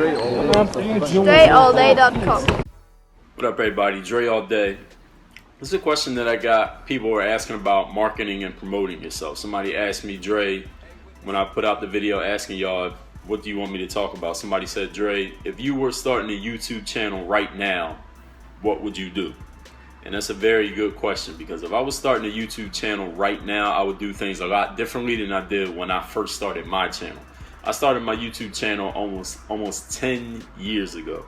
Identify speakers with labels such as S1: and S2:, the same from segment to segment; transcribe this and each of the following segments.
S1: DreAllDay.com.
S2: What up, everybody? Dre All Day. This is a question that I got. People were asking about marketing and promoting yourself. Somebody asked me, Dre, when I put out the video asking y'all, what do you want me to talk about? Somebody said, Dre, if you were starting a YouTube channel right now, what would you do? And that's a very good question, because if I was starting a YouTube channel right now, I would do things a lot differently than I did when I first started my channel. I started my YouTube channel almost 10 years ago.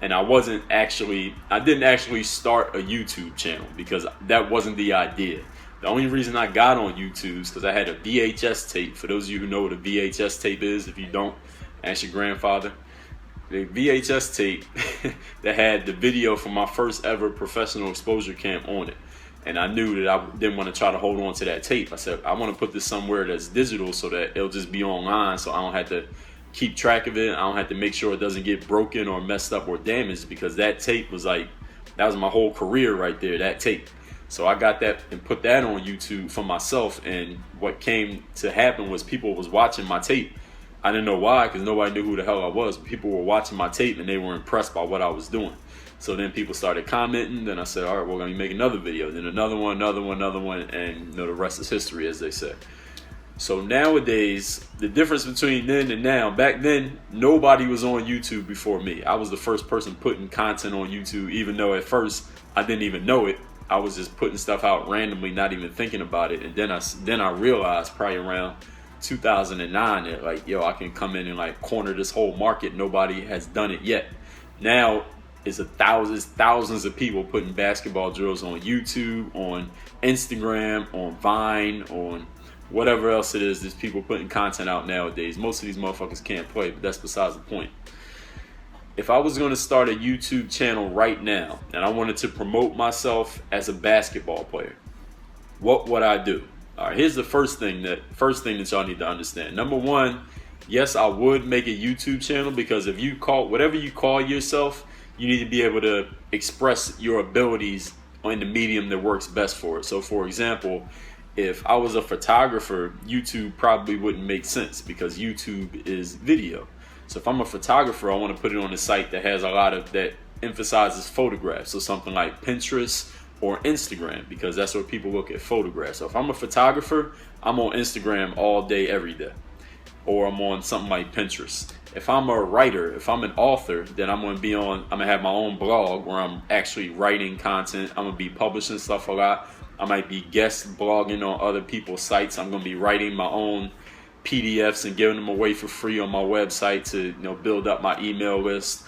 S2: And I didn't actually start a YouTube channel because that wasn't the idea. The only reason I got on YouTube is because I had a VHS tape. For those of you who know what a VHS tape is, if you don't, ask your grandfather. The VHS tape that had the video from my first ever professional exposure camp on it. And I knew that I didn't want to try to hold on to that tape. I said, I want to put this somewhere that's digital so that it'll just be online, so I don't have to keep track of it. I don't have to make sure it doesn't get broken or messed up or damaged, because that tape was that was my whole career right there, that tape. So I got that and put that on YouTube for myself, and what came to happen was people was watching my tape. I didn't know why, because nobody knew who the hell I was. People were watching my tape and they were impressed by what I was doing. So then people started commenting. Then I said, all right, we're going to make another video. Then another one, and the rest is history, as they say. So nowadays, the difference between then and now, back then, nobody was on YouTube before me. I was the first person putting content on YouTube, even though at first I didn't even know it. I was just putting stuff out randomly, not even thinking about it. And then I realized probably around 2009 that I can come in and corner this whole market. Nobody has done it yet. Now it's thousands of people putting basketball drills on YouTube, on Instagram, on Vine, on whatever else it is. There's people putting content out nowadays. Most of these motherfuckers can't play, but that's besides the point. If I was going to start a YouTube channel right now and I wanted to promote myself as a basketball player, what would I do? All right, here's the first thing that y'all need to understand. Number one, yes, I would make a YouTube channel, because if you whatever you call yourself, you need to be able to express your abilities in the medium that works best for it. So for example, if I was a photographer, YouTube probably wouldn't make sense, because YouTube is video. So if I'm a photographer, I want to put it on a site that has that emphasizes photographs. So something like Pinterest or Instagram, because that's where people look at photographs. So if I'm a photographer, I'm on Instagram all day, every day. Or I'm on something like Pinterest. If I'm a writer, if I'm an author, then I'm gonna have my own blog where I'm actually writing content. I'm gonna be publishing stuff a lot. I might be guest blogging on other people's sites. I'm gonna be writing my own PDFs and giving them away for free on my website to build up my email list.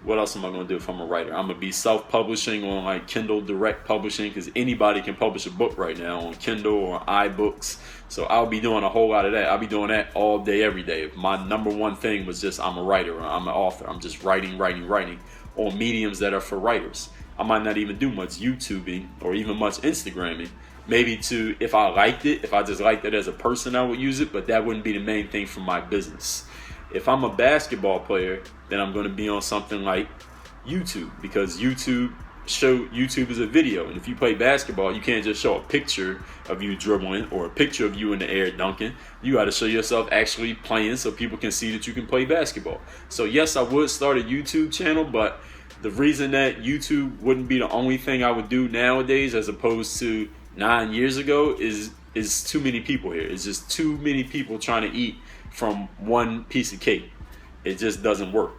S2: What else am I going to do if I'm a writer? I'm going to be self-publishing on Kindle Direct Publishing, because anybody can publish a book right now on Kindle or iBooks. So I'll be doing a whole lot of that. I'll be doing that all day, every day. If my number one thing was just I'm a writer or I'm an author, I'm just writing on mediums that are for writers. I might not even do much YouTubing or even much Instagramming. Maybe if I just liked it as a person, I would use it, but that wouldn't be the main thing for my business. If I'm a basketball player, then I'm going to be on something like YouTube, because YouTube is a video. And if you play basketball, you can't just show a picture of you dribbling or a picture of you in the air dunking. You got to show yourself actually playing so people can see that you can play basketball. So yes, I would start a YouTube channel, but the reason that YouTube wouldn't be the only thing I would do nowadays as opposed to 9 years ago is too many people here. It's just too many people trying to eat from one piece of cake. It just doesn't work.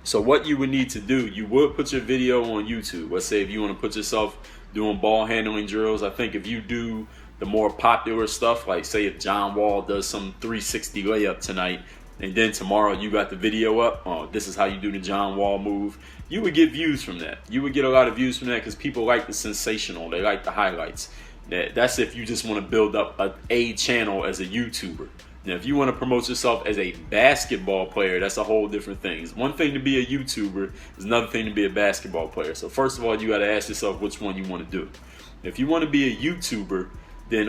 S2: So what you would need to do, you would put your video on YouTube. Let's say if you want to put yourself doing ball handling drills. I think if you do the more popular stuff, like say if John Wall does some 360 layup tonight, and then tomorrow you got the video up, oh, this is how you do the John Wall move, you would get views from that. You would get a lot of views from that because people like the sensational, they like the highlights. That's if you just want to build up a channel as a YouTuber. Now, if you want to promote yourself as a basketball player, that's a whole different thing. It's one thing to be a YouTuber, it's another thing to be a basketball player. So first of all, you got to ask yourself which one you want to do. If you want to be a YouTuber, then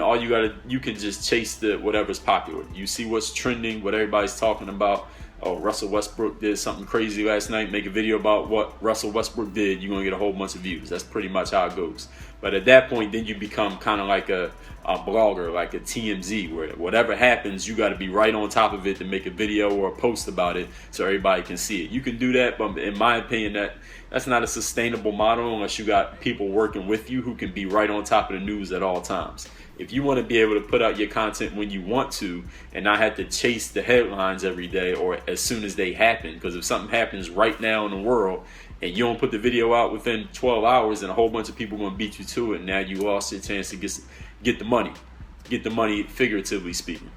S2: you can just chase whatever's popular. You see what's trending, what everybody's talking about. oh, Russell Westbrook did something crazy last night, make a video about what Russell Westbrook did, you're going to get a whole bunch of views. That's pretty much how it goes. But at that point, then you become kind of like a blogger, like a TMZ, where whatever happens, you got to be right on top of it to make a video or a post about it so everybody can see it. You can do that, but in my opinion, that's not a sustainable model unless you got people working with you who can be right on top of the news at all times. If you want to be able to put out your content when you want to and not have to chase the headlines every day or as soon as they happen, because if something happens right now in the world and you don't put the video out within 12 hours, and a whole bunch of people are going to beat you to it, and now you lost your chance to get the money, figuratively speaking.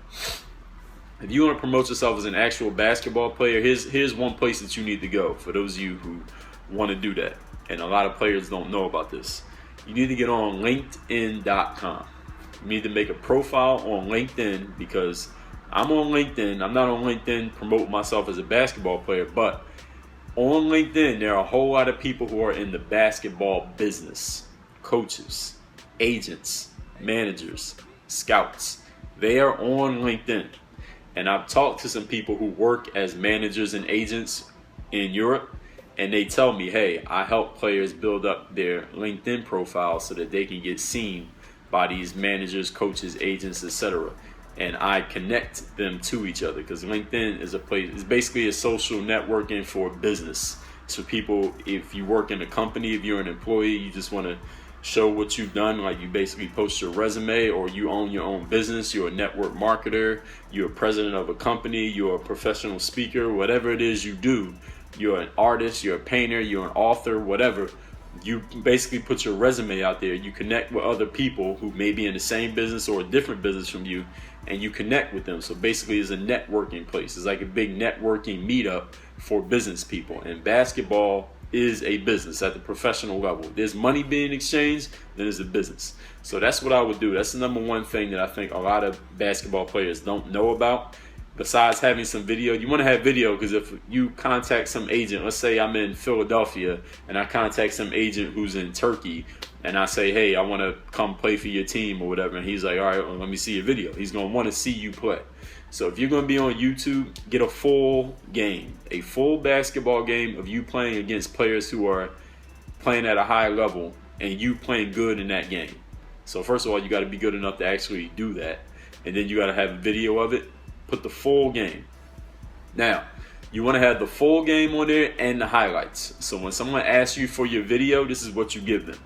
S2: If you want to promote yourself as an actual basketball player, here's one place that you need to go for those of you who want to do that. And a lot of players don't know about this. You need to get on LinkedIn.com. You need to make a profile on LinkedIn, because I'm on LinkedIn. I'm not on LinkedIn promoting myself as a basketball player, but on LinkedIn, there are a whole lot of people who are in the basketball business. Coaches, agents, managers, scouts. They are on LinkedIn. And I've talked to some people who work as managers and agents in Europe, and they tell me, hey, I help players build up their LinkedIn profile so that they can get seen by these managers, coaches, agents, etc. And I connect them to each other, because LinkedIn is a place, it's basically a social networking for business. So people, if you work in a company, if you're an employee, you just want to show what you've done, like you basically post your resume, or you own your own business, you're a network marketer, you're a president of a company, you're a professional speaker, whatever it is you do, you're an artist, you're a painter, you're an author, whatever. You basically put your resume out there, you connect with other people who may be in the same business or a different business from you, and you connect with them. So basically it's a networking place. It's like a big networking meetup for business people. And basketball is a business at the professional level. There's money being exchanged, then there's a business. So that's what I would do. That's the number one thing that I think a lot of basketball players don't know about. Besides having some video, you want to have video, because if you contact some agent, let's say I'm in Philadelphia and I contact some agent who's in Turkey, and I say, hey, I want to come play for your team or whatever, and he's like, all right, well, let me see your video. He's going to want to see you play. So if you're going to be on YouTube, get a full game, a full basketball game of you playing against players who are playing at a high level and you playing good in that game. So first of all, you got to be good enough to actually do that, and then you got to have a video of it. Put the full game. Now, you want to have the full game on there and the highlights. So when someone asks you for your video, this is what you give them.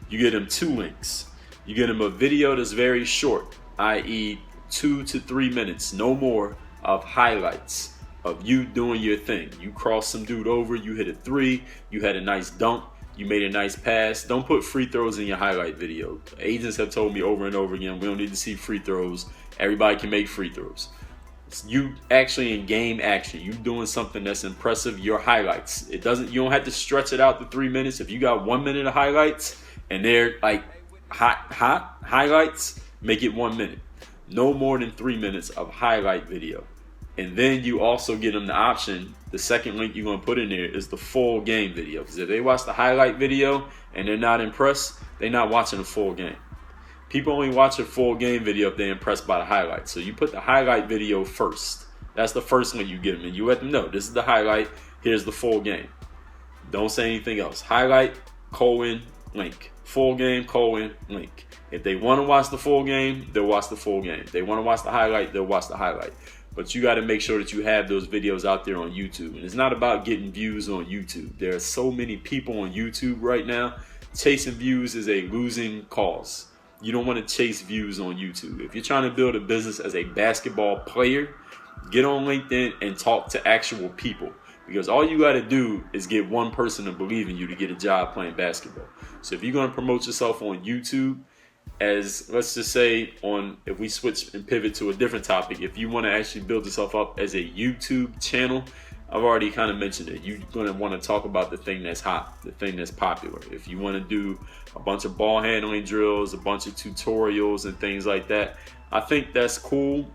S2: You give them 2 links. You give them a video that's very short, i.e. 2 to 3 minutes, no more, of highlights of you doing your thing. You cross some dude over, you hit a 3, you had a nice dunk, you made a nice pass. Don't put free throws in your highlight video. Agents have told me over and over again, we don't need to see free throws. Everybody can make free throws. You actually in game action, you doing something that's impressive, your highlights. You don't have to stretch it out to 3 minutes. If you got 1 minute of highlights and they're like hot highlights, make it 1 minute. No more than 3 minutes of highlight video. And then you also get them the option, the second link you're going to put in there is the full game video. Because if they watch the highlight video and they're not impressed, they're not watching the full game. People only watch a full game video if they're impressed by the highlights. So you put the highlight video first. That's the first link you give them. And you let them know, this is the highlight, here's the full game. Don't say anything else. Highlight, link. Full game, link. If they want to watch the full game, they'll watch the full game. If they want to watch the highlight, they'll watch the highlight. But you got to make sure that you have those videos out there on YouTube. And it's not about getting views on YouTube. There are so many people on YouTube right now. Chasing views is a losing cause. You don't want to chase views on YouTube. If you're trying to build a business as a basketball player, get on LinkedIn and talk to actual people. Because all you got to do is get one person to believe in you to get a job playing basketball. So if you're going to promote yourself on YouTube, as let's just say if we switch and pivot to a different topic, if you want to actually build yourself up as a YouTube channel, I've already kind of mentioned it. You're going to want to talk about the thing that's hot, the thing that's popular. If you want to do a bunch of ball handling drills, a bunch of tutorials and things like that, I think that's cool.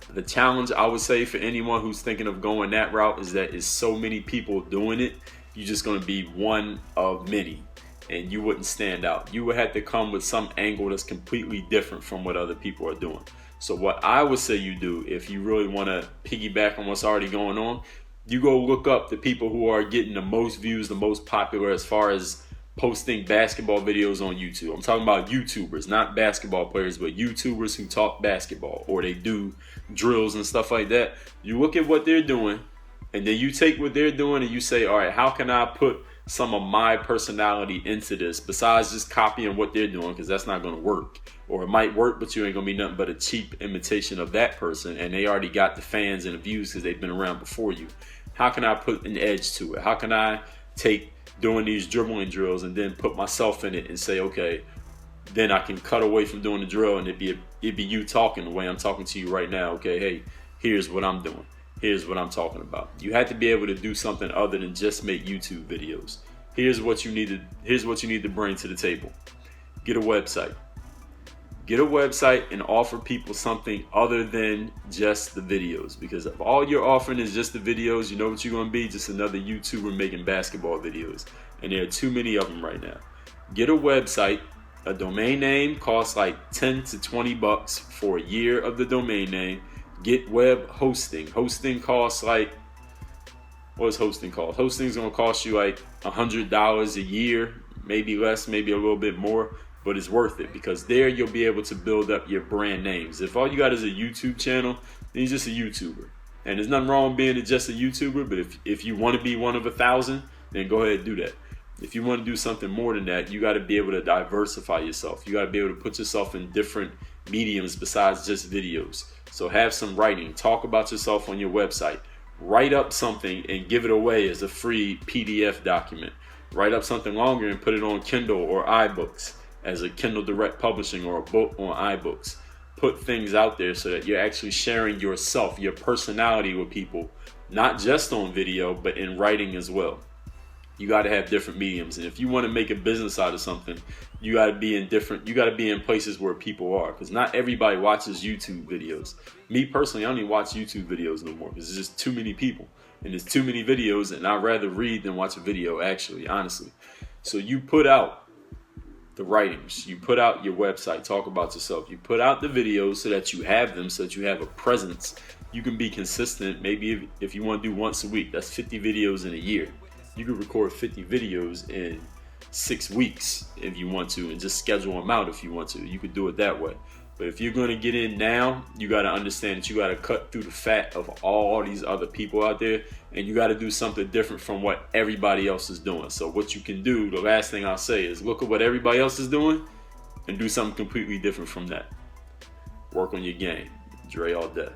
S2: The challenge, I would say, for anyone who's thinking of going that route is that it's so many people doing it, you're just going to be one of many. And you wouldn't stand out. You would have to come with some angle that's completely different from what other people are doing. So what I would say you do, if you really want to piggyback on what's already going on, you go look up the people who are getting the most views, the most popular as far as posting basketball videos on YouTube. I'm talking about YouTubers, not basketball players, but YouTubers who talk basketball or they do drills and stuff like that. You look at what they're doing, and then you take what they're doing and you say, all right, how can I put some of my personality into this besides just copying what they're doing, because that's not going to work. Or it might work, but you ain't going to be nothing but a cheap imitation of that person, and they already got the fans and the views because they've been around before you. How can I put an edge to it? How can I take doing these dribbling drills and then put myself in it and say, okay, then I can cut away from doing the drill and it'd be you talking the way I'm talking to you right now. Okay, hey, here's what I'm doing. Here's what I'm talking about. You have to be able to do something other than just make YouTube videos. Here's what you need to bring to the table. Get a website. Get a website and offer people something other than just the videos. Because if all you're offering is just the videos, you know what you're going to be? Just another YouTuber making basketball videos. And there are too many of them right now. Get a website. A domain name costs like 10 to 20 bucks for a year of the domain name. Get web hosting. Hosting costs like, what does hosting cost? Hosting is going to cost you like $100 a year, maybe less, maybe a little bit more, but it's worth it because there you'll be able to build up your brand names. If all you got is a YouTube channel, then you're just a YouTuber. And there's nothing wrong with being just a YouTuber, but if you want to be one of 1,000, then go ahead and do that. If you want to do something more than that, you got to be able to diversify yourself. You got to be able to put yourself in different mediums besides just videos. So have some writing. Talk about yourself on your website. Write up something and give it away as a free PDF document. Write up something longer and put it on Kindle or iBooks as a Kindle Direct Publishing or a book on iBooks. Put things out there so that you're actually sharing yourself, your personality with people, not just on video, but in writing as well. You got to have different mediums, and if you want to make a business out of something, you got to be in places where people are, because not everybody watches YouTube videos. Me personally, I don't even watch YouTube videos no more because there's just too many people and there's too many videos, and I'd rather read than watch a video, actually, honestly. So you put out the writings, you put out your website, talk about yourself, you put out the videos so that you have them, so that you have a presence. You can be consistent. Maybe if you want to do once a week, that's 50 videos in a year. You could record 50 videos in 6 weeks if you want to, and just schedule them out if you want to. You could do it that way. But if you're going to get in now, you got to understand that you got to cut through the fat of all these other people out there, and you got to do something different from what everybody else is doing. So what you can do, the last thing I'll say is look at what everybody else is doing and do something completely different from that. Work on your game. Dre all day.